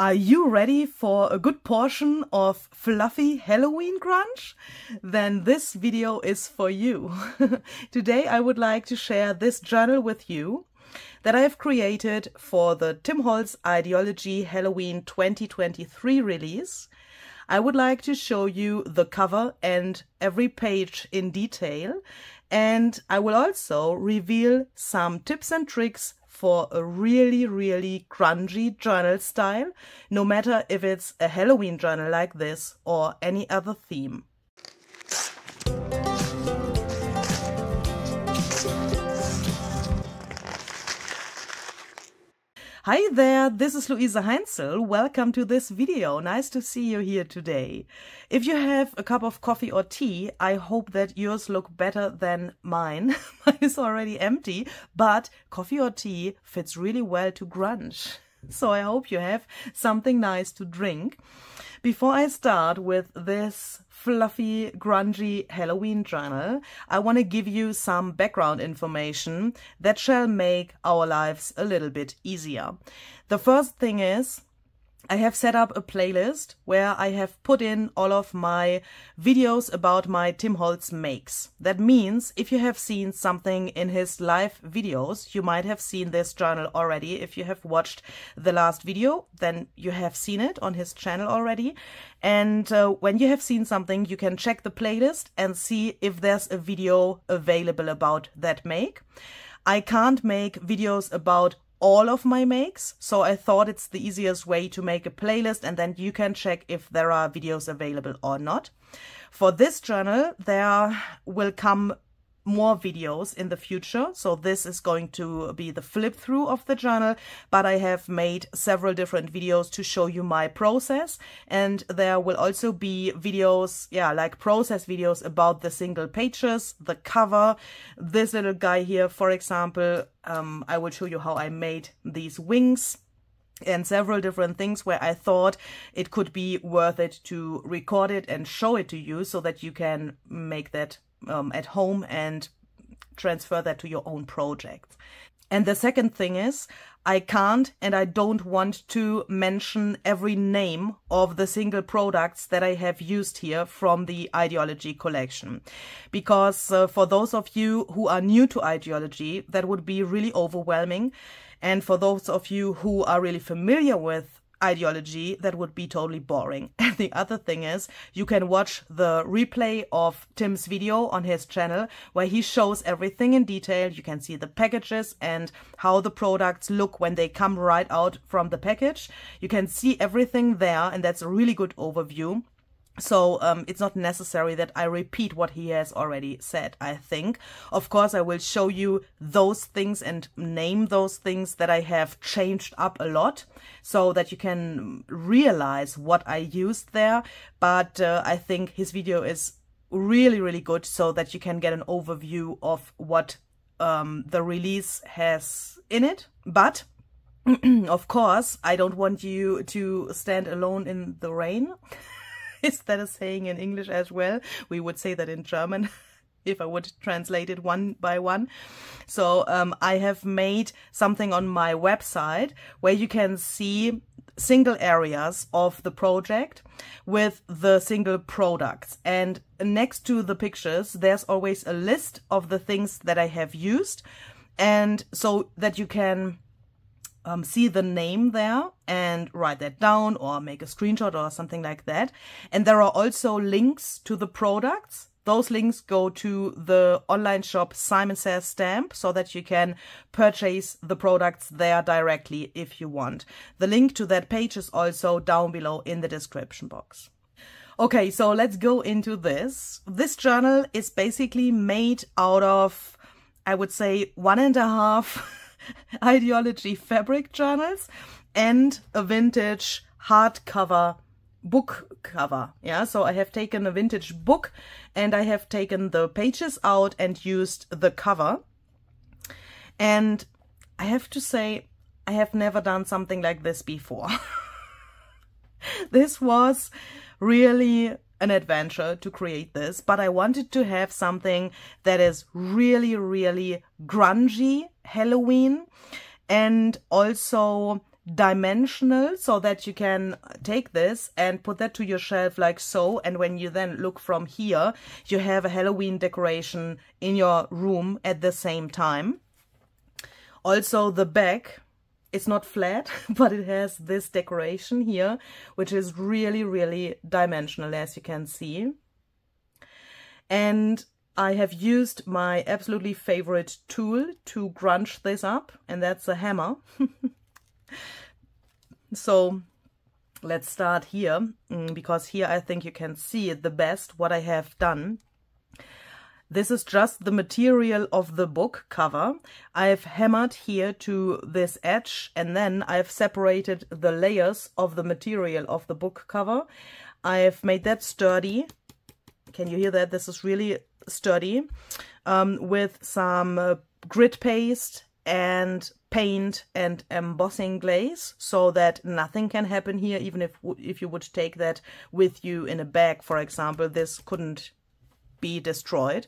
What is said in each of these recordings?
Are you ready for a good portion of fluffy Halloween grunge? Then this video is for you. Today I would like to share this journal with you that I have created for the Tim Holtz Idea-Ology Halloween 2023 release. I would like to show you the cover and every page in detail, and I will also reveal some tips and tricks for a really grungy journal style, no matter if it's a Halloween journal like this or any other theme. Hi there, this is Luise Heinzel. Welcome to this video. Nice to see you here today. If you have a cup of coffee or tea, I hope that yours look better than mine. Mine is already empty, but coffee or tea fits really well to grunge. So I hope you have something nice to drink. Before I start with this fluffy, grungy Halloween journal, I want to give you some background information that shall make our lives a little bit easier. The first thing is, I have set up a playlist where I have put in all of my videos about my Tim Holtz makes. That means if you have seen something in his live videos, you might have seen this journal already. If you have watched the last video, then you have seen it on his channel already. And when you have seen something, you can check the playlist and see if there's a video available about that make. I can't make videos about all of my makes, so I thought it's the easiest way to make a playlist and then you can check if there are videos available or not. For this journal, there will come more videos in the future, so this is going to be the flip through of the journal, but I have made several different videos to show you my process, and there will also be videos, like process videos about the single pages, the cover, this little guy here, for example. I will show you how I made these wings and several different things where I thought it could be worth it to record it and show it to you so that you can make that at home and transfer that to your own project. And the second thing is, I can't and I don't want to mention every name of the single products that I have used here from the Idea-Ology collection. Because for those of you who are new to Idea-Ology, that would be really overwhelming. And for those of you who are really familiar with Idea-Ology, that would be totally boring. And the other thing is, you can watch the replay of Tim's video on his channel where he shows everything in detail. You can see the packages and how the products look when they come right out from the package. You can see everything there, and that's a really good overview. So it's not necessary that I repeat what he has already said, I think. Of course, I will show you those things and name those things that I have changed up a lot so that you can realize what I used there. But I think his video is really good so that you can get an overview of what the release has in it. But of course, I don't want you to stand alone in the rain. Is that a saying in English as well? We would say that in German if I would translate it one by one. So I have made something on my website where you can see single areas of the project with the single products. And next to the pictures, there's always a list of the things that I have used. And so that you can see the name there and write that down or make a screenshot or something like that. And there are also links to the products. Those links go to the online shop Simon Says Stamp so that you can purchase the products there directly if you want. The link to that page is also down below in the description box. Okay, so let's go into this. This journal is basically made out of, I would say, 1.5 Idea-Ology fabric journals and a vintage hardcover book cover. So I have taken a vintage book and I have taken the pages out and used the cover. And I have to say, I have never done something like this before. This was really an adventure to create this, but I wanted to have something that is really grungy Halloween and also dimensional, so that you can take this and put that to your shelf like so, and when you then look from here, you have a Halloween decoration in your room at the same time. Also the back, it's not flat, but it has this decoration here, which is really, really dimensional, as you can see. And I have used my absolutely favorite tool to grunge this up, and that's a hammer. So let's start here, because here I think you can see it the best what I have done. This is just the material of the book cover. I've hammered here to this edge, and then I've separated the layers of the material of the book cover. I've made that sturdy. Can you hear that? This is really sturdy, with some grit paste and paint and embossing glaze, so that nothing can happen here. Even if you would take that with you in a bag, for example, this couldn't be destroyed.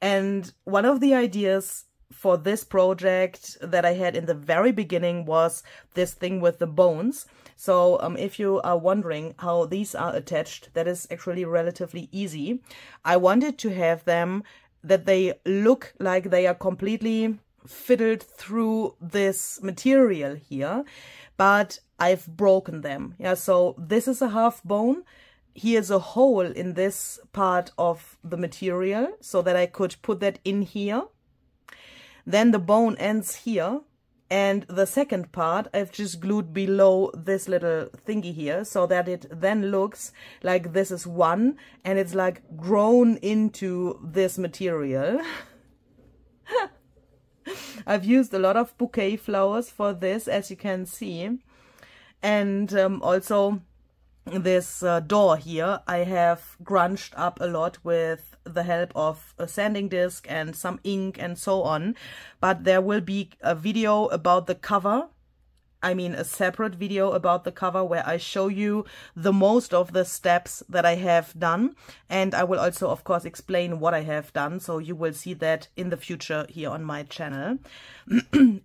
And one of the ideas for this project that I had in the very beginning was this thing with the bones. So if you are wondering how these are attached, that is actually relatively easy. I wanted to have them that they look like they are completely fiddled through this material here, but I've broken them. Yeah, so this is a half bone. Here's a hole in this part of the material so that I could put that in here. Then the bone ends here, and the second part I've just glued below this little thingy here, so that it then looks like this is one, and it's like grown into this material. I've used a lot of bouquet flowers for this, as you can see. And also this door here I have grunged up a lot with the help of a sanding disc and some ink and so on. But there will be a video about the cover. I mean a separate video about the cover where I show you the most of the steps that I have done. And I will also, of course, explain what I have done. So you will see that in the future here on my channel.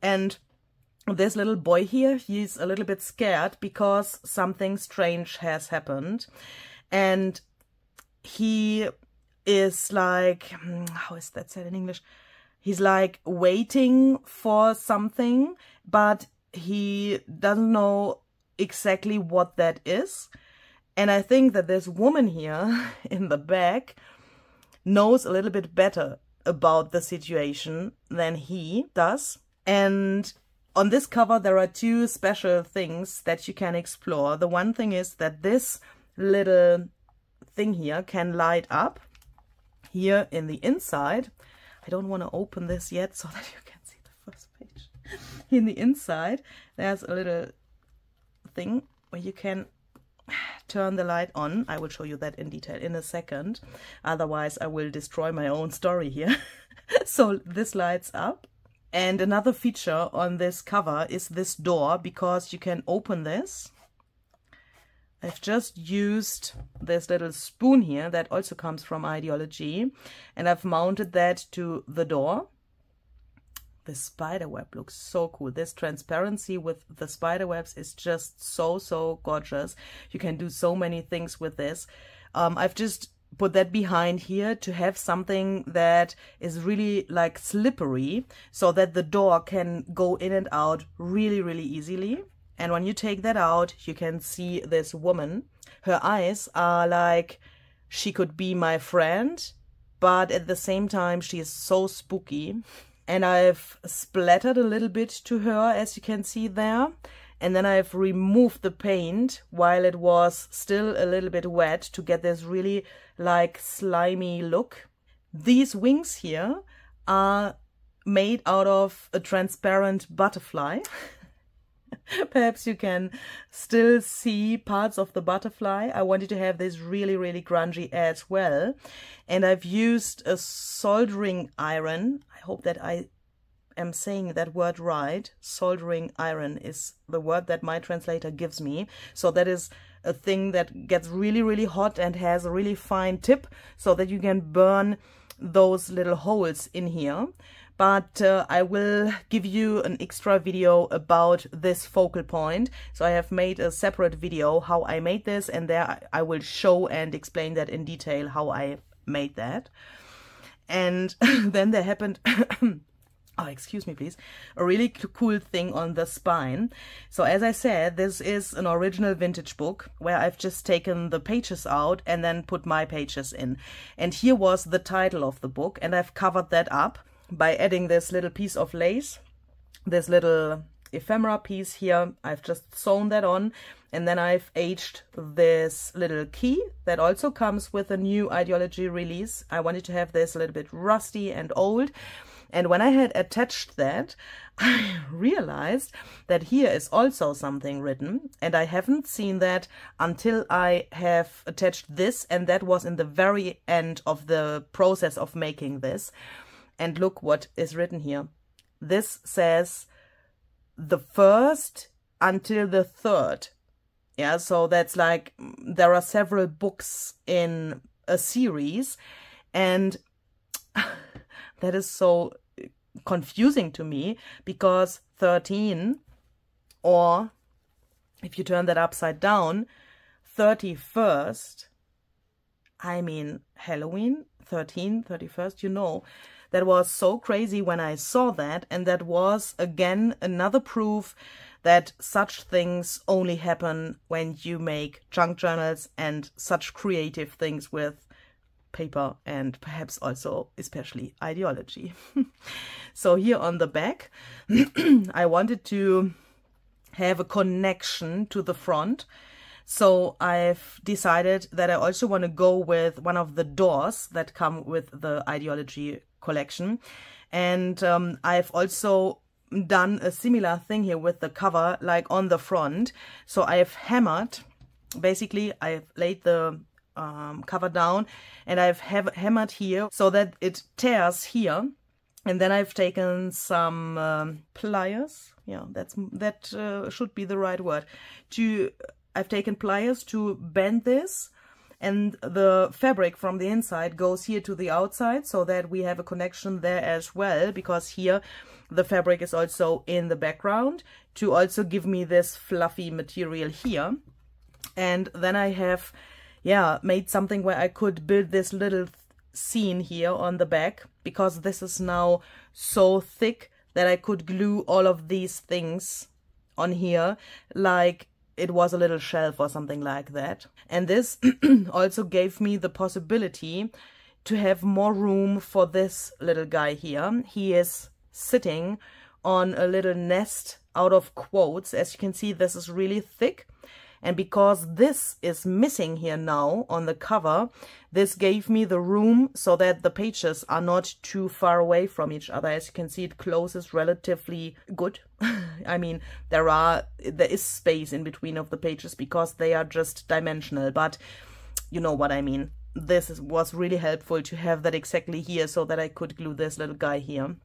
And this little boy here, he's a little bit scared because something strange has happened. And he is like, how is that said in English? He's like waiting for something, but he doesn't know exactly what that is. And I think that this woman here in the back knows a little bit better about the situation than he does. And on this cover there are two special things that you can explore. The one thing is that this little thing here can light up here in the inside. I don't want to open this yet so that you can see the first page. In the inside there's a little thing where you can turn the light on. I will show you that in detail in a second, otherwise I will destroy my own story here. So this lights up. And another feature on this cover is this door, because you can open this. I've just used this little spoon here that also comes from Idea-Ology, and I've mounted that to the door. The spider web looks so cool. This transparency with the spider webs is just so gorgeous. You can do so many things with this. I've just put that behind here to have something that is really like slippery, so that the door can go in and out really easily. And when you take that out, you can see this woman. Her eyes are like she could be my friend, but at the same time she is so spooky. And I've splattered a little bit to her, as you can see there. And then I've removed the paint while it was still a little bit wet to get this really like slimy look. These wings here are made out of a transparent butterfly. Perhaps you can still see parts of the butterfly. I wanted to have this really grungy as well. And I've used a soldering iron. I hope that I am saying that word right. Soldering iron is the word that my translator gives me. So that is a thing that gets really hot and has a really fine tip, so that you can burn those little holes in here. but I will give you an extra video about this focal point. So I have made a separate video how I made this, and there I will show and explain that in detail how I made that. And then there happened oh, excuse me, please. A really cool thing on the spine. So as I said, this is an original vintage book where I've just taken the pages out and then put my pages in. And here was the title of the book, and I've covered that up by adding this little piece of lace, this little ephemera piece here. I've just sewn that on, and then I've aged this little key that also comes with a new Idea-Ology release. I wanted to have this a little bit rusty and old. And when I had attached that, I realized that here is also something written, and I haven't seen that until I have attached this, and that was in the very end of the process of making this. And look what is written here. This says the 1st until the 3rd. Yeah, so that's like there are several books in a series, and that is so confusing to me, because 13, or if you turn that upside down, 31st, I mean Halloween, 13, 31st, you know. That was so crazy when I saw that, and that was again another proof that such things only happen when you make junk journals and such creative things with paper, and perhaps also especially Idea-Ology. So here on the back, I wanted to have a connection to the front. So I've decided that I also want to go with one of the doors that come with the Idea-Ology collection. And I've also done a similar thing here with the cover, like on the front. So I've hammered, basically I've laid the cover down, and I've hammered here so that it tears here, and then I've taken some pliers. Yeah, that should be the right word. I've taken pliers to bend this, and the fabric from the inside goes here to the outside, so that we have a connection there as well, because here the fabric is also in the background to also give me this fluffy material here. And then I have made something where I could build this little scene here on the back, because this is now so thick that I could glue all of these things on here like it was a little shelf or something like that. And this also gave me the possibility to have more room for this little guy here. He is sitting on a little nest out of quotes. As you can see, this is really thick. And because this is missing here now on the cover, this gave me the room so that the pages are not too far away from each other. As you can see, it closes relatively good. I mean, there is space in between of the pages because they are just dimensional, but you know what I mean. This was really helpful to have that exactly here so that I could glue this little guy here.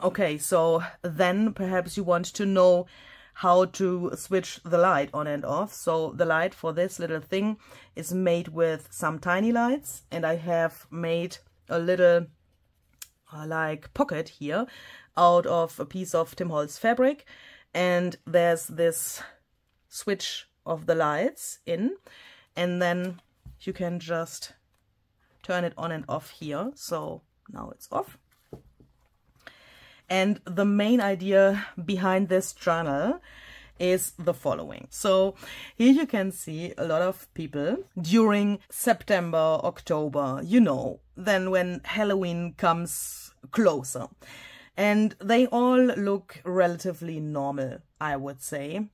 Okay, so then perhaps you want to know how to switch the light on and off. So the light for this little thing is made with some tiny lights, and I have made a little like pocket here out of a piece of Tim Holtz fabric, and there's this switch of the lights in, and then you can just turn it on and off here. So now it's off. And the main idea behind this journal is the following. So here you can see a lot of people during September, October, you know, then when Halloween comes closer. And they all look relatively normal, I would say.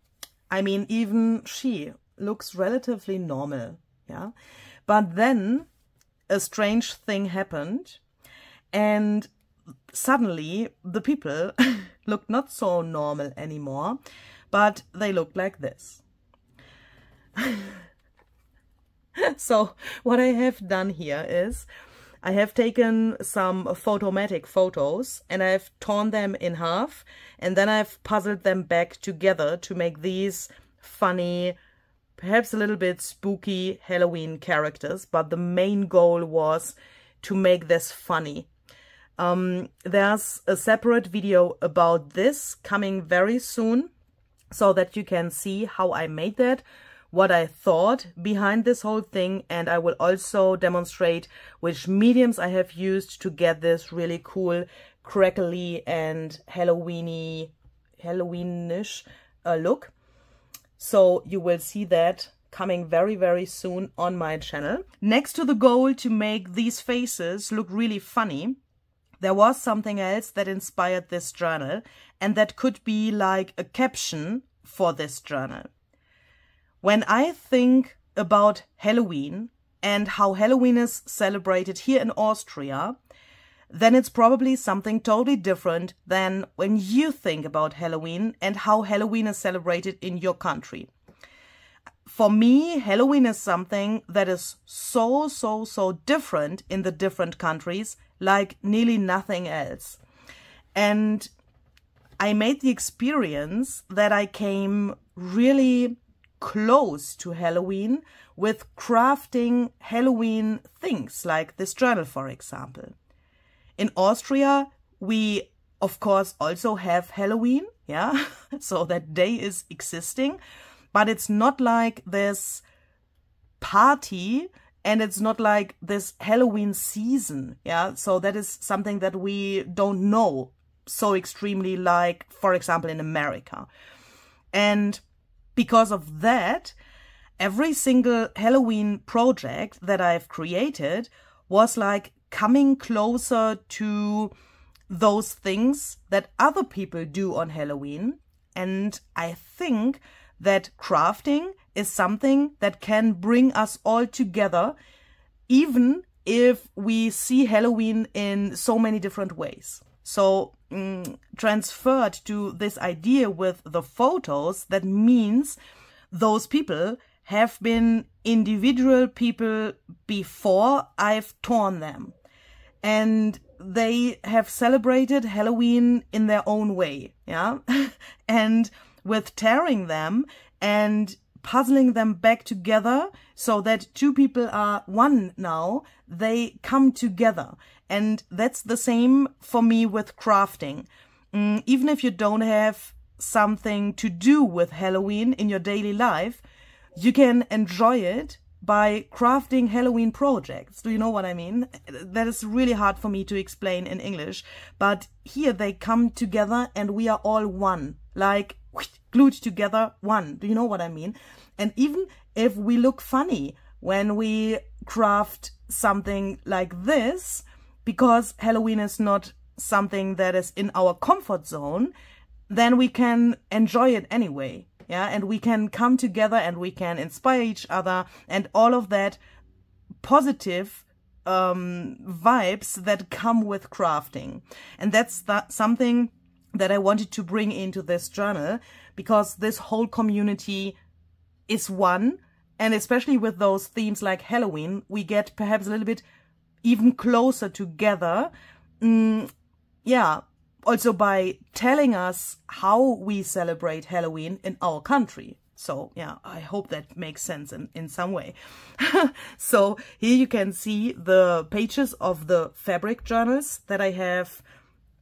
I mean, even she looks relatively normal, yeah. But then a strange thing happened, and suddenly the people looked not so normal anymore, but they looked like this. So what I have done here is I have taken some photomatic photos and I've torn them in half, and then I've puzzled them back together to make these funny, perhaps a little bit spooky Halloween characters. But the main goal was to make this funny. There's a separate video about this coming very soon, so that you can see how I made that, what I thought behind this whole thing, and I will also demonstrate which mediums I have used to get this really cool, crackly and Halloweenish look. So you will see that coming very, very soon on my channel. Next to the goal to make these faces look really funny, there was something else that inspired this journal, and that could be like a caption for this journal. When I think about Halloween and how Halloween is celebrated here in Austria, then it's probably something totally different than when you think about Halloween and how Halloween is celebrated in your country. For me, Halloween is something that is so different in the different countries, like nearly nothing else. And I made the experience that I came really close to Halloween with crafting Halloween things, like this journal, for example. In Austria, we of course also have Halloween, yeah, so that day is existing, but it's not like this party and it's not like this Halloween season, yeah, so that is something that we don't know so extremely, like, for example, in America. And because of that, every single Halloween project that I've created was like coming closer to those things that other people do on Halloween. And I think that crafting is something that can bring us all together, even if we see Halloween in so many different ways. So transferred to this idea with the photos, that means those people have been individual people before I've torn them. And they have celebrated Halloween in their own way, yeah? And with tearing them and puzzling them back together so that two people are one now, they come together. And that's the same for me with crafting. Even if you don't have something to do with Halloween in your daily life, you can enjoy it by crafting Halloween projects. Do you know what I mean? That is really hard for me to explain in English, but here they come together and we are all one, like glued together, one. Do you know what I mean? And even if we look funny when we craft something like this, because Halloween is not something that is in our comfort zone, then we can enjoy it anyway. Yeah, and we can come together and we can inspire each other and all of that positive vibes that come with crafting. And that's something that I wanted to bring into this journal, because this whole community is one. And especially with those themes like Halloween, we get perhaps a little bit even closer together. Yeah. Also by telling us how we celebrate Halloween in our country. So yeah, I hope that makes sense in some way. So here you can see the pages of the fabric journals that I have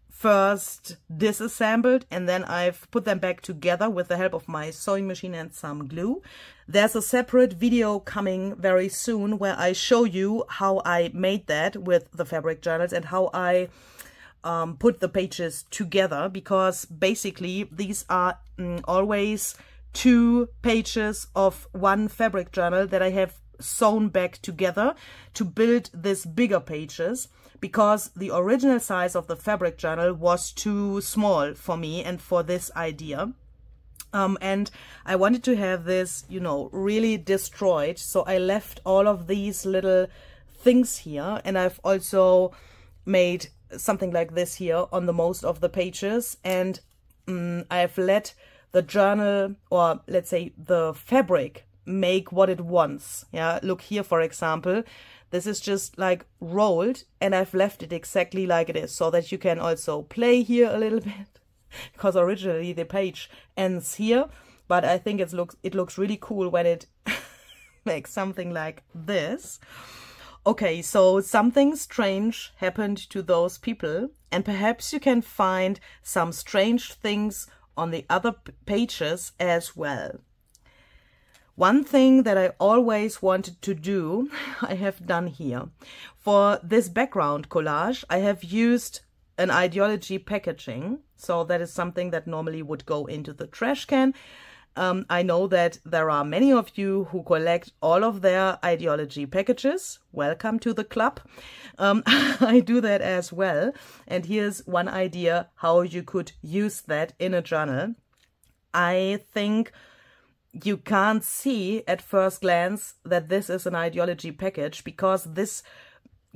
first disassembled, and then I've put them back together with the help of my sewing machine and some glue. There's a separate video coming very soon where I show you how I made that with the fabric journals and how I put the pages together, because basically these are always 2 pages of one fabric journal that I have sewn back together to build this bigger pages, because the original size of the fabric journal was too small for me and for this idea. And I wanted to have this, you know, really destroyed. So I left all of these little things here, and I've also made something like this here on the most of the pages, and I've let the journal, or let's say the fabric, make what it wants. Yeah, look here, for example, this is just like rolled, and I've left it exactly like it is, so that you can also play here a little bit, because originally the page ends here, but I think it looks really cool when it makes something like this. Okay, so something strange happened to those people, and perhaps you can find some strange things on the other pages as well. One thing that I always wanted to do, I have done here. For this background collage, I have used an Idea-Ology packaging. So that is something that normally would go into the trash can. I know that there are many of you who collect all of their Idea-Ology packages. Welcome to the club. I do that as well. And here's one idea how you could use that in a journal. I think you can't see at first glance that this is an Idea-Ology package because this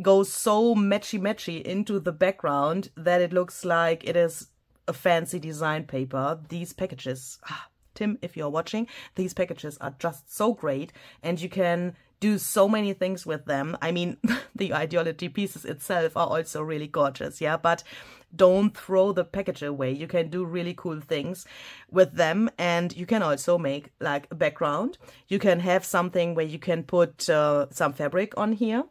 goes so matchy-matchy into the background that it looks like it is a fancy design paper. These packages, Tim, if you're watching, these packages are just so great and you can do so many things with them. I mean, the Idea-Ology pieces itself are also really gorgeous, yeah, but don't throw the package away. You can do really cool things with them, and you can also make like a background. You can have something where you can put some fabric on here.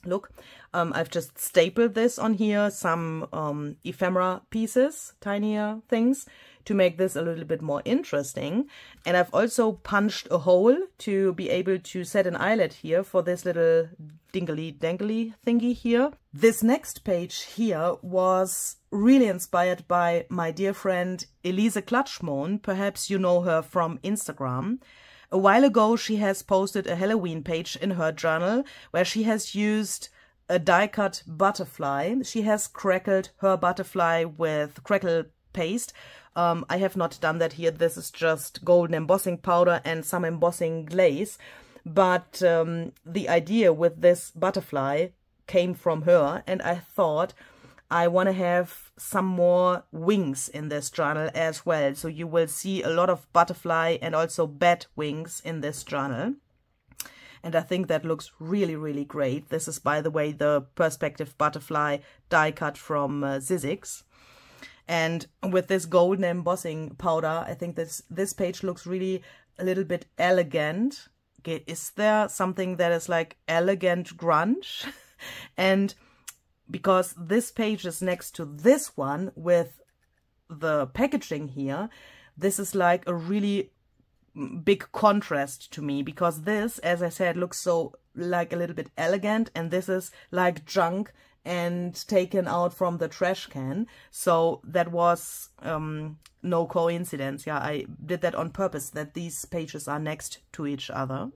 Look, I've just stapled this on here, some ephemera pieces, tinier things, to make this a little bit more interesting. And I've also punched a hole to be able to set an eyelet here for this little dingly-dangly thingy here. This next page here was really inspired by my dear friend Elise Klatschmohn. Perhaps you know her from Instagram. A while ago, she has posted a Halloween page in her journal where she has used a die-cut butterfly. She has crackled her butterfly with crackle paste. I have not done that here. This is just golden embossing powder and some embossing glaze. But the idea with this butterfly came from her, and I thought I want to have some more wings in this journal as well. So you will see a lot of butterfly and also bat wings in this journal. And I think that looks really, really great. This is, by the way, the perspective butterfly die cut from Sizzix. And with this golden embossing powder, I think this page looks really a little bit elegant. Okay, is there something that is like elegant grunge? And because this page is next to this one with the packaging here, this is like a really big contrast to me, because this, as I said, looks so like a little bit elegant, and this is like junk and taken out from the trash can. So that was no coincidence. Yeah, I did that on purpose, that these pages are next to each other.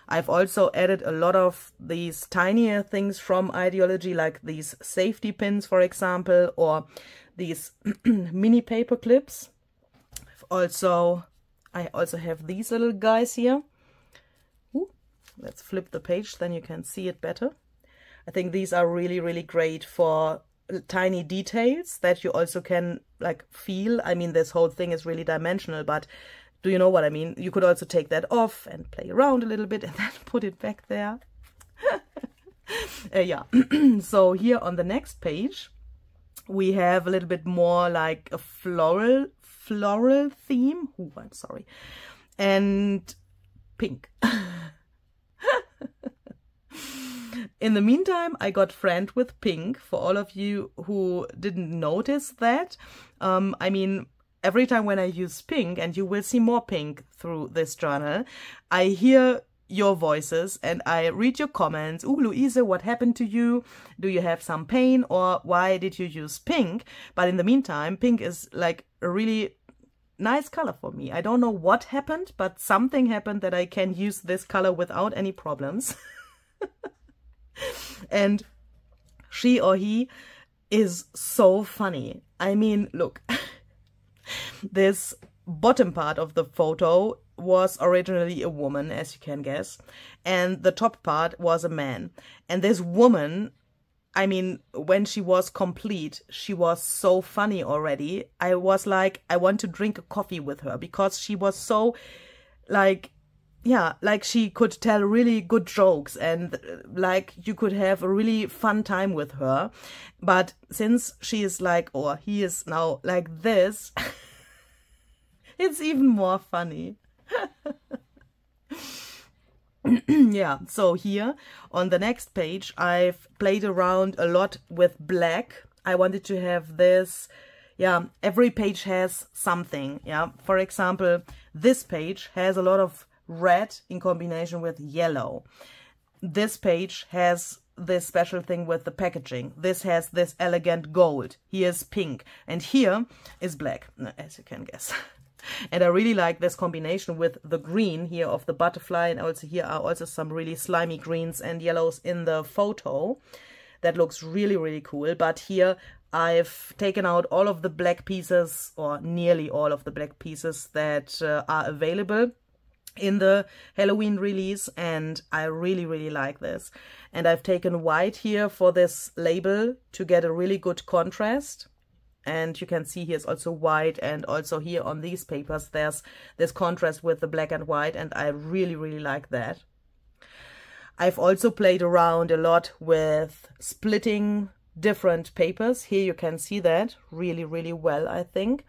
I've also added a lot of these tinier things from Idea-Ology, like these safety pins, for example, or these mini paper clips. I also have these little guys here. Ooh, let's flip the page, then you can see it better. I think these are really, really great for tiny details that you also can like feel. I mean, this whole thing is really dimensional, but do you know what I mean? You could also take that off and play around a little bit and then put it back there. Yeah. So here on the next page, we have a little bit more like a floral theme. Oh, I'm sorry. And pink. In the meantime, I got friend with pink. For all of you who didn't notice that, I mean, every time when I use pink, and you will see more pink through this journal, I hear your voices and I read your comments. Ooh, Louise, what happened to you? Do you have some pain, or why did you use pink? But in the meantime, pink is like a really nice color for me. I don't know what happened, but something happened that I can use this color without any problems. And she or he is so funny. I mean, look, this bottom part of the photo was originally a woman, as you can guess, and the top part was a man. And this woman, I mean, when she was complete, she was so funny already. I was like, I want to drink a coffee with her, because she was so like, yeah, like she could tell really good jokes, and like you could have a really fun time with her. But since she is like, or he is now like this, it's even more funny. Yeah, so here on the next page, I've played around a lot with black. I wanted to have this, yeah, every page has something, yeah. For example, this page has a lot of red in combination with yellow. This page has this special thing with the packaging. This has this elegant gold. Here's pink. And here is black, as you can guess. And I really like this combination with the green here of the butterfly. And also here are also some really slimy greens and yellows in the photo. That looks really, really cool. But here I've taken out all of the black pieces, or nearly all of the black pieces that are available in the Halloween release, and I really, really like this. And I've taken white here for this label to get a really good contrast. And you can see here's also white, and also here on these papers there's this contrast with the black and white, and I really, really like that. I've also played around a lot with splitting different papers. Here you can see that really, really well, I think.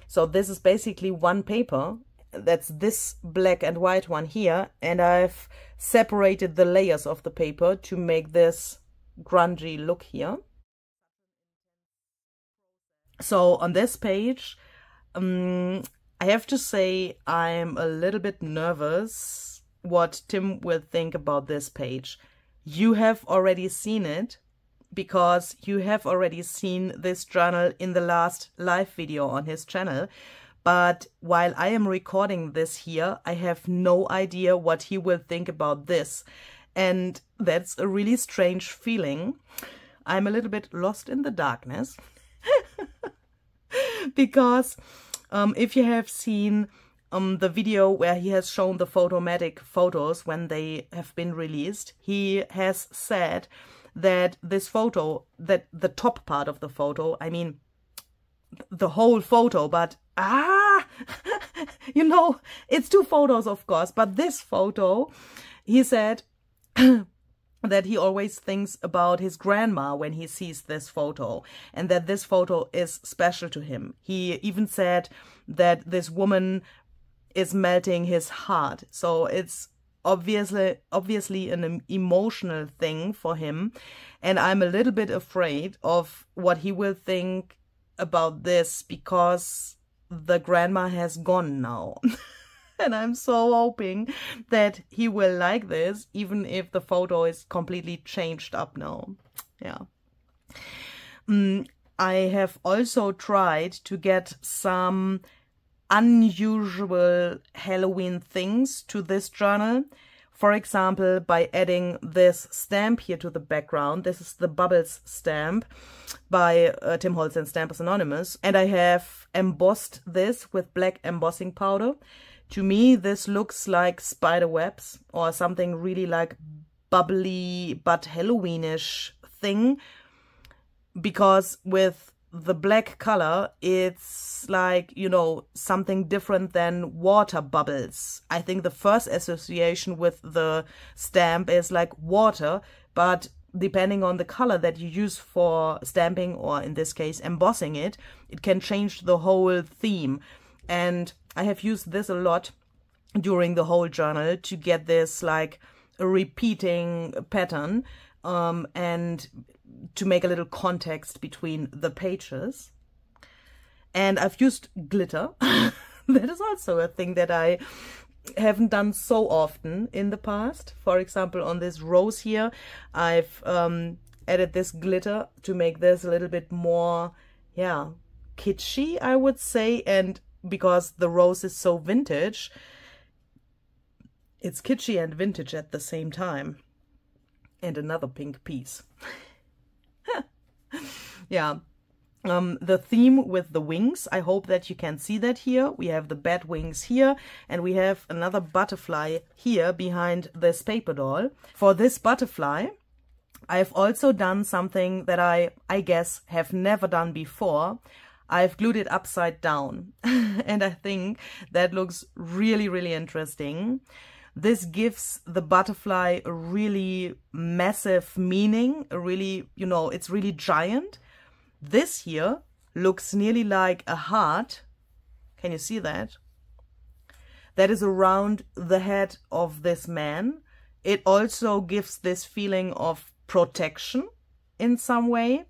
So this is basically one paper. That's this black and white one here, and I've separated the layers of the paper to make this grungy look here. So on this page, I have to say I'm a little bit nervous what Tim will think about this page. You have already seen it, because you have already seen this journal in the last live video on his channel. But while I am recording this here, I have no idea what he will think about this. And that's a really strange feeling. I'm a little bit lost in the darkness. Because if you have seen the video where he has shown the Photomatic photos when they have been released, he has said that this photo, that the top part of the photo, I mean the whole photo, but you know, it's two photos, of course, but this photo, he said that he always thinks about his grandma when he sees this photo, and that this photo is special to him. He even said that this woman is melting his heart. So it's obviously an emotional thing for him, and I'm a little bit afraid of what he will think about this, because the grandma has gone now. And I'm so hoping that he will like this, even if the photo is completely changed up now. Yeah. I have also tried to get some unusual Halloween things to this journal. For example, by adding this stamp here to the background. This is the Bubbles stamp by Tim Holtz and Stampers Anonymous. And I have embossed this with black embossing powder. To me, this looks like spider webs or something really like bubbly but Halloweenish thing. Because with the black color, it's like, you know, something different than water bubbles. I think the first association with the stamp is like water, but depending on the color that you use for stamping, or in this case embossing it, it can change the whole theme. And I have used this a lot during the whole journal to get this like a repeating pattern, and to make a little context between the pages. And I've used glitter. That is also a thing that I haven't done so often in the past. For example, on this rose here, I've added this glitter to make this a little bit more, yeah, kitschy, I would say. And because the rose is so vintage, it's kitschy and vintage at the same time. And another pink piece. Yeah. The theme with the wings, I hope that you can see that here. We have the bat wings here, and we have another butterfly here behind this paper doll. For this butterfly, I've also done something that I guess have never done before. I've glued it upside down, and I think that looks really, really interesting. This gives the butterfly a really massive meaning, a really, you know, it's really giant. This here looks nearly like a heart. Can you see that? That is around the head of this man. it also gives this feeling of protection in some way.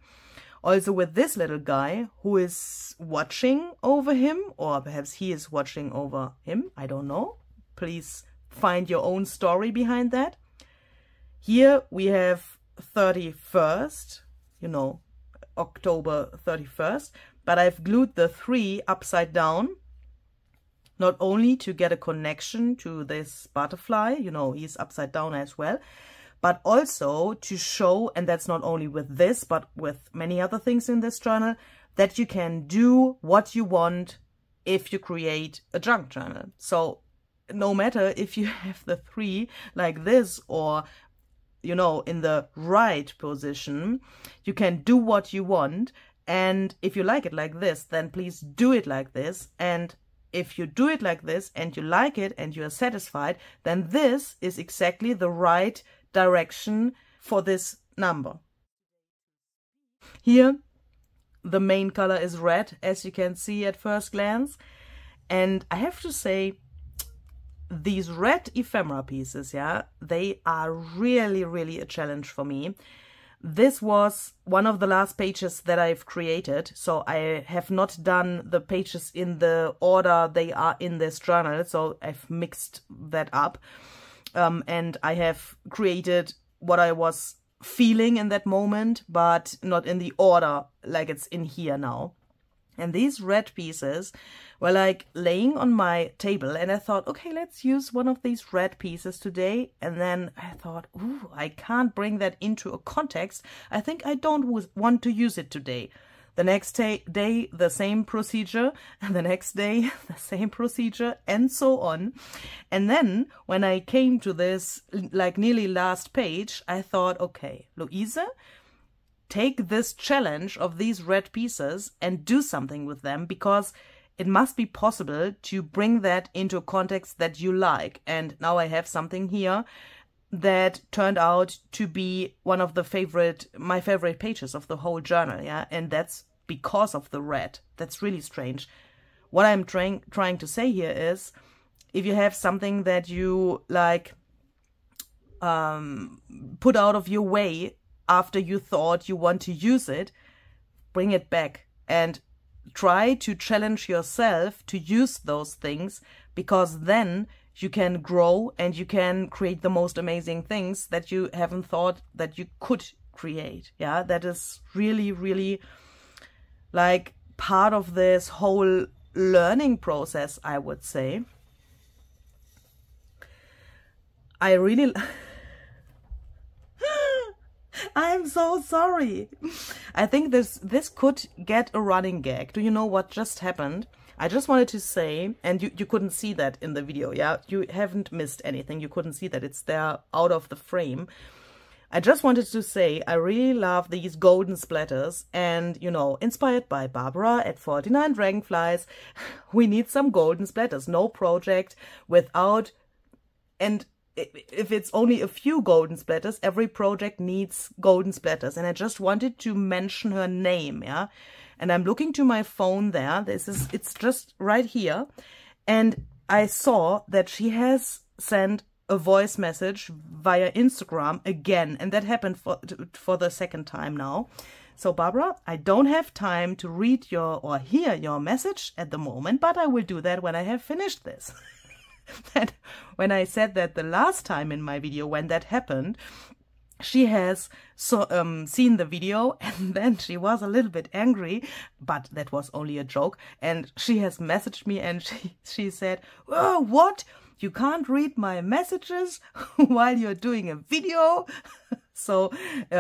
Also with this little guy who is watching over him, or perhaps he is watching over him, I don't know. Please find your own story behind that. Here we have 31st, you know, October 31st, but I've glued the 3 upside down, not only to get a connection to this butterfly, you know, he's upside down as well, but also to show, and that's not only with this, but with many other things in this journal, that you can do what you want if you create a junk journal. So no matter if you have the 3 like this or, you know, in the right position, you can do what you want. And if you like it like this, then please do it like this. And if you do it like this and you like it and you are satisfied, then this is exactly the right direction for this number. Here, the main color is red, as you can see at first glance. And I have to say, these red ephemera pieces, yeah, they are really, really a challenge for me. This was one of the last pages that I've created, so I have not done the pages in the order they are in this journal, so I've mixed that up. And I have created what I was feeling in that moment, but not in the order like it's in here now. And these red pieces were like laying on my table, and I thought, okay, let's use one of these red pieces today. And then I thought, ooh, I can't bring that into a context. I think I don't want to use it today. The next day, the same procedure, and the next day, the same procedure, and so on. And then when I came to this like nearly last page, I thought, okay, Louise, take this challenge of these red pieces and do something with them, because it must be possible to bring that into a context that you like. And now I have something here that turned out to be one of my favorite pages of the whole journal, yeah, and that's because of the red. That's really strange. What I'm trying to say here is, if you have something that you like put out of your way after you thought you want to use it, bring it back and try to challenge yourself to use those things, because then you can grow and you can create the most amazing things that you haven't thought that you could create. Yeah, that is really, really like part of this whole learning process, I would say. I really... I'm so sorry. I think this could get a running gag. Do you know what just happened? I just wanted to say, and you couldn't see that in the video, yeah? You haven't missed anything. You couldn't see that. It's there out of the frame. I just wanted to say I really love these golden splatters, and, you know, inspired by Barbara at 49 Dragonflies, we need some golden splatters. No project without... And if it's only a few golden splatters, every project needs golden splatters. And I just wanted to mention her name, yeah? And I'm looking to my phone there. It's just right here. And I saw that she has sent a voice message via Instagram again. And that happened for the second time now. So Barbara, I don't have time to read or hear your message at the moment, but I will do that when I have finished this. That when I said that the last time in my video when that happened, she has seen the video, and then she was a little bit angry, but that was only a joke, and she has messaged me and she said, oh, what? You can't read my messages while you're doing a video? So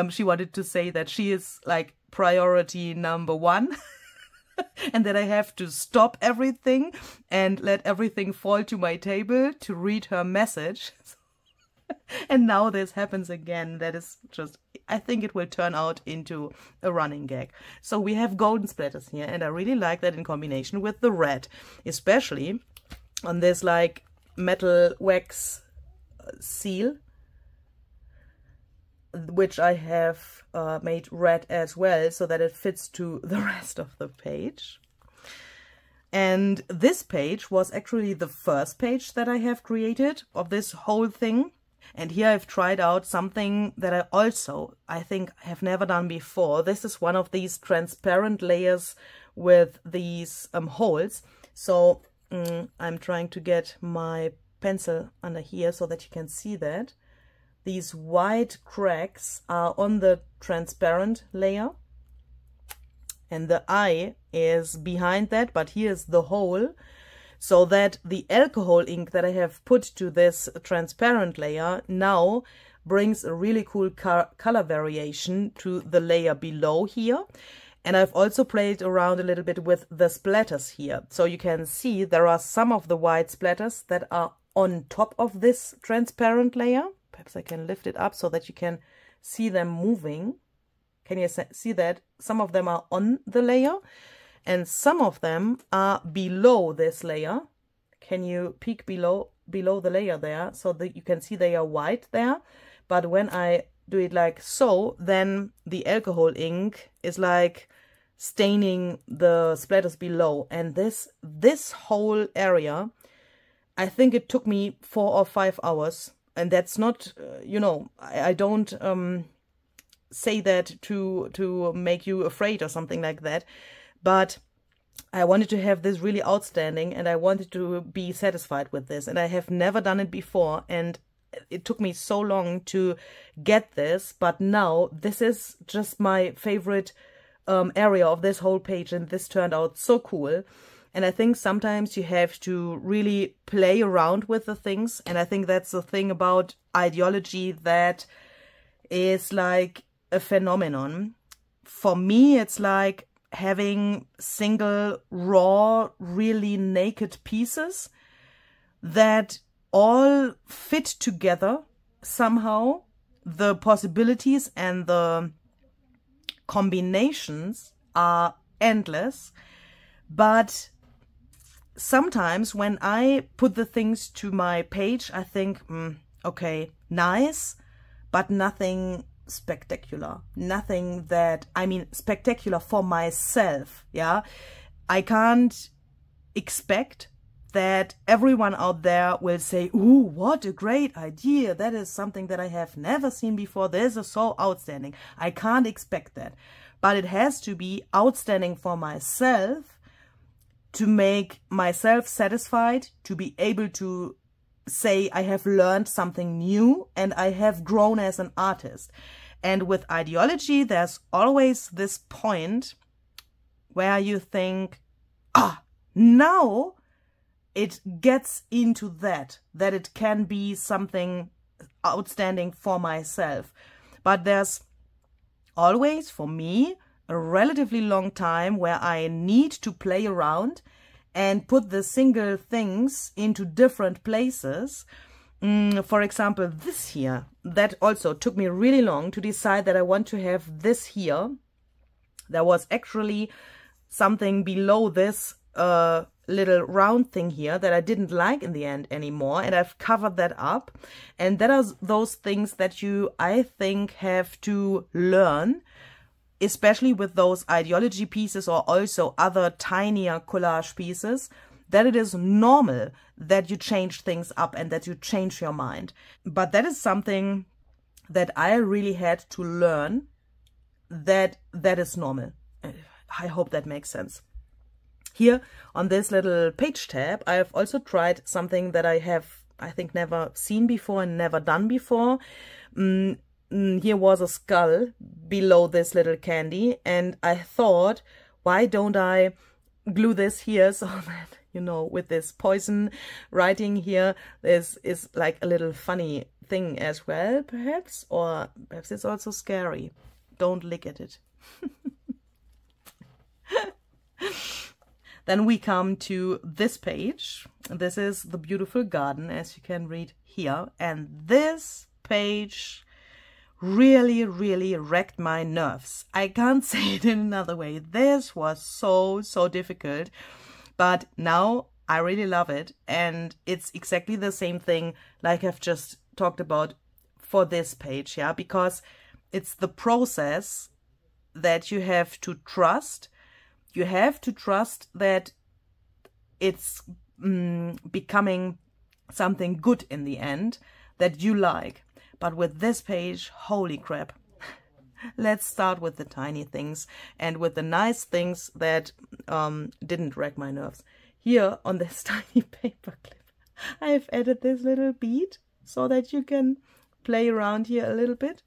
she wanted to say that she is like priority number 1. And that I have to stop everything and let everything fall to my table to read her message. And now this happens again. That is just, I think it will turn out into a running gag. So we have golden splatters here, and I really like that in combination with the red, especially on this like metal wax seal, which I have made red as well, so that it fits to the rest of the page. And this page was actually the first page that I have created of this whole thing. And here I've tried out something that I think have never done before. This is one of these transparent layers with these holes. So I'm trying to get my pencil under here so that you can see that. These white cracks are on the transparent layer. And the eye is behind that, but here's the hole. So that the alcohol ink that I have put to this transparent layer now brings a really cool color variation to the layer below here. And I've also played around a little bit with the splatters here. So you can see there are some of the white splatters that are on top of this transparent layer. Perhaps I can lift it up so that you can see them moving. Can you see that? Some of them are on the layer. And some of them are below this layer. Can you peek below the layer there so that you can see they are white there? But when I do it like so, then the alcohol ink is like staining the splatters below. And this whole area, I think it took me 4 or 5 hours. And that's not, you know, I don't say that to make you afraid or something like that. But I wanted to have this really outstanding, and I wanted to be satisfied with this. And I have never done it before, and it took me so long to get this. But now this is just my favorite area of this whole page, and this turned out so cool. And I think sometimes you have to really play around with the things. And I think that's the thing about Idea-Ology that is like a phenomenon. For me, it's like having single, raw, really naked pieces that all fit together somehow. The possibilities and the combinations are endless. But sometimes when I put the things to my page, I think, okay, nice, but nothing spectacular. Nothing that, I mean, spectacular for myself, yeah? I can't expect that everyone out there will say, ooh, what a great idea. That is something that I have never seen before. This is so outstanding. I can't expect that. But it has to be outstanding for myself to make myself satisfied, to be able to say I have learned something new and I have grown as an artist. And with Idea-Ology, there's always this point where you think, now it gets into that it can be something outstanding for myself. But there's always, for me, a relatively long time where I need to play around and put the single things into different places. For example, this here, that also took me really long to decide that I want to have this here. There was actually something below this little round thing here that I didn't like in the end anymore, and I've covered that up. And that are those things that you, I think, have to learn, especially with those Idea-Ology pieces or also other tinier collage pieces, that it is normal that you change things up and that you change your mind. But that is something that I really had to learn, that is normal. I hope that makes sense. Here on this little page tab, I have also tried something that I have, I think, never seen before and never done before. Here was a skull below this little candy, and I thought, why don't I glue this here so that, you know, with this poison writing here, this is like a little funny thing as well, perhaps, or perhaps it's also scary. Don't lick at it. Then we come to this page. This is the beautiful garden, as you can read here. And this page really, really wrecked my nerves. I can't say it in another way. This was so difficult. But now I really love it. And it's exactly the same thing like I've just talked about for this page, yeah? Because it's the process that you have to trust. You have to trust that it's becoming something good in the end, that you like. But with this page, holy crap. Let's start with the tiny things and with the nice things that didn't wreck my nerves. Here on this tiny paper clip, I have added this little bead so that you can play around here a little bit.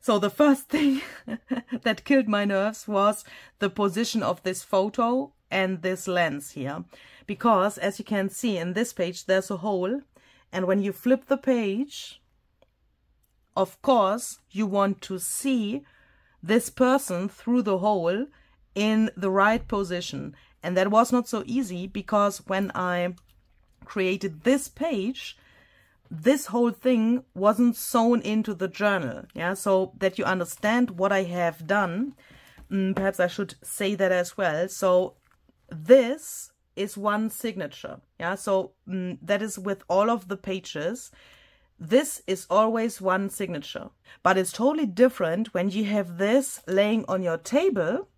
So the first thing that killed my nerves was the position of this photo and this lens here. Because as you can see in this page, there's a hole. And when you flip the page, of course, you want to see this person through the hole in the right position. And that was not so easy because when I created this page, this whole thing wasn't sewn into the journal. Yeah, so that you understand what I have done, perhaps I should say that as well. So this is one signature. Yeah, so that is with all of the pages. This is always one signature, but it's totally different when you have this laying on your table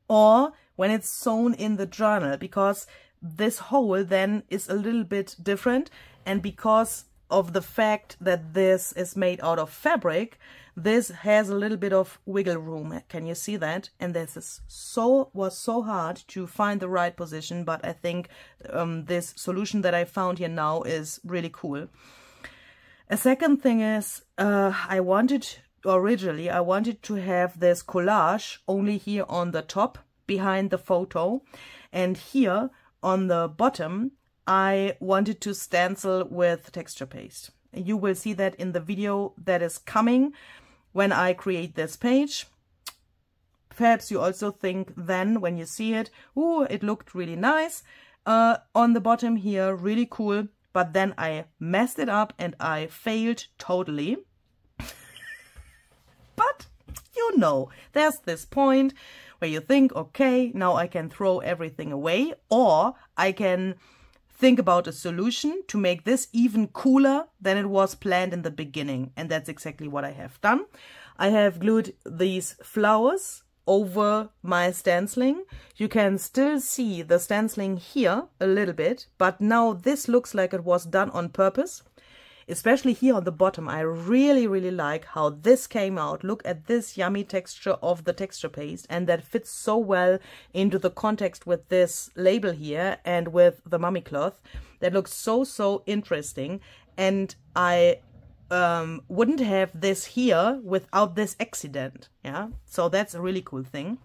or when it's sewn in the journal, because this hole then is a little bit different. And because of the fact that this is made out of fabric, this has a little bit of wiggle room. Can you see that? And this is was so hard to find the right position, but I think this solution that I found here now is really cool. A second thing is originally I wanted to have this collage only here on the top behind the photo, and here on the bottom I wanted to stencil with texture paste. You will see that in the video that is coming when I create this page. Perhaps you also think then when you see it, oh, it looked really nice on the bottom here, really cool. But then I messed it up and I failed totally. But you know, there's this point where you think, okay, now I can throw everything away, or I can think about a solution to make this even cooler than it was planned in the beginning. And that's exactly what I have done. I have glued these flowers over my stenciling. You can still see the stenciling here a little bit, but now this looks like it was done on purpose. Especially here on the bottom, I really, really like how this came out. Look at this yummy texture of the texture paste, and that fits so well into the context with this label here and with the mummy cloth. That looks so, so interesting. And I wouldn't have this here without this accident. Yeah, so that's a really cool thing.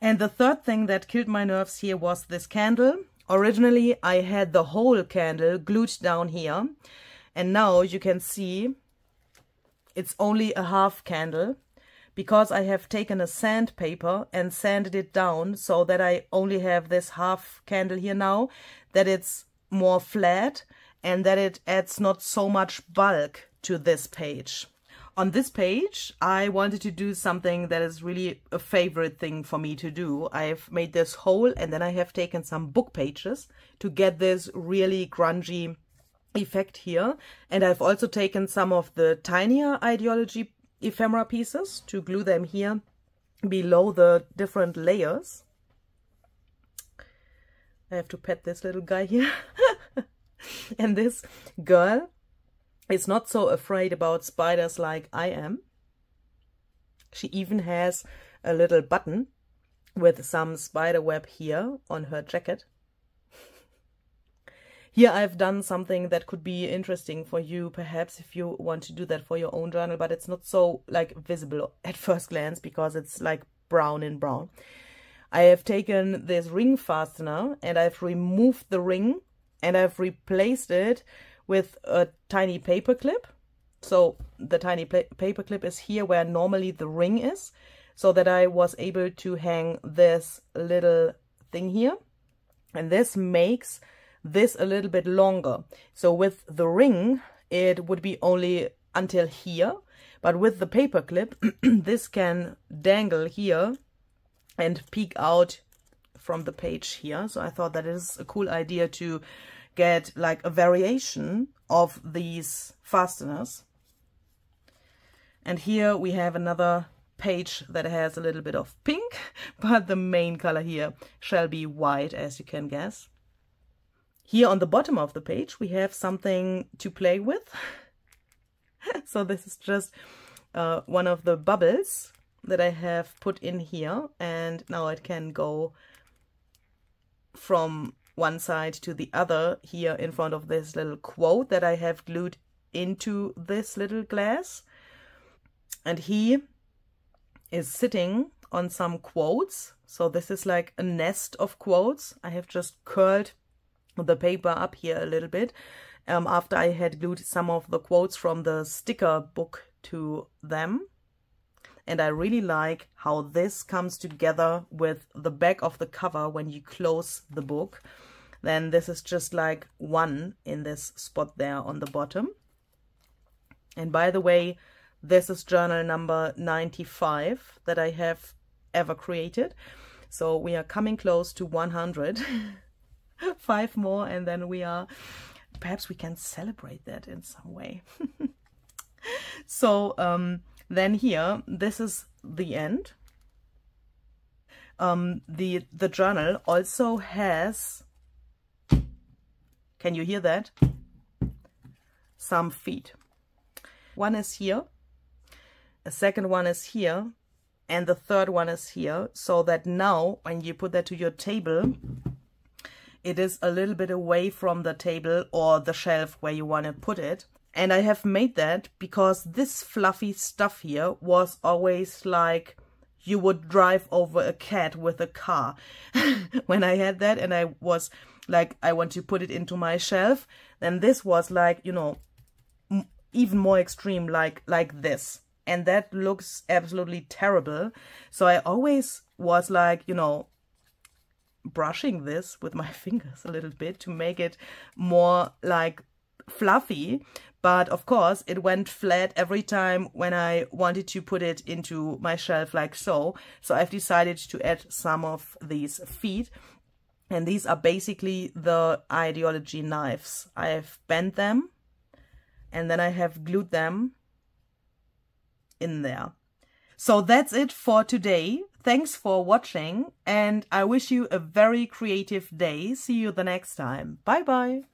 And the third thing that killed my nerves here was this candle. Originally, I had the whole candle glued down here, and now you can see it's only a half candle because I have taken a sandpaper and sanded it down so that I only have this half candle here now, that it's more flat and that it adds not so much bulk to this page. On this page, I wanted to do something that is really a favorite thing for me to do. I've made this hole and then I have taken some book pages to get this really grungy effect here. And I've also taken some of the tinier Idea-Ology ephemera pieces to glue them here below the different layers. I have to pet this little guy here. And this girl is not so afraid about spiders like I am. She even has a little button with some spider web here on her jacket. Here I've done something that could be interesting for you, perhaps, if you want to do that for your own journal, but it's not so like visible at first glance because it's like brown in brown. I have taken this ring fastener and I've removed the ring and I've replaced it with a tiny paper clip. So the tiny paper clip is here where normally the ring is, so that I was able to hang this little thing here. And this makes this a little bit longer. So with the ring, it would be only until here, but with the paper clip, this can dangle here and peek out from the page here. So I thought that is a cool idea to get like a variation of these fasteners. And here we have another page that has a little bit of pink, but the main color here shall be white, as you can guess. Here on the bottom of the page, we have something to play with. So this is just one of the bubbles that I have put in here, and now it can go from one side to the other here in front of this little quote that I have glued into this little glass. And he is sitting on some quotes. So this is like a nest of quotes. I have just curled the paper up here a little bit after I had glued some of the quotes from the sticker book to them. And I really like how this comes together with the back of the cover when you close the book. Then this is just like one in this spot there on the bottom. And by the way, this is journal number 95 that I have ever created. So we are coming close to 100. 5 more, and then perhaps we can celebrate that in some way. So then here, this is the end. The journal also has, can you hear that? Some feet. One is here, a second one is here, and the third one is here, so that now when you put that to your table, it is a little bit away from the table or the shelf where you want to put it. And I have made that because this fluffy stuff here was always like you would drive over a cat with a car. When I had that and I was like, I want to put it into my shelf, then this was like, you know, even more extreme, like this. And that looks absolutely terrible. So I always was like, you know, brushing this with my fingers a little bit to make it more like fluffy. But of course it went flat every time when I wanted to put it into my shelf like so. So I've decided to add some of these feet. And these are basically the Idea-Ology knives. I've bent them and then I have glued them in there. So that's it for today. Thanks for watching, and I wish you a very creative day. See you the next time. Bye bye.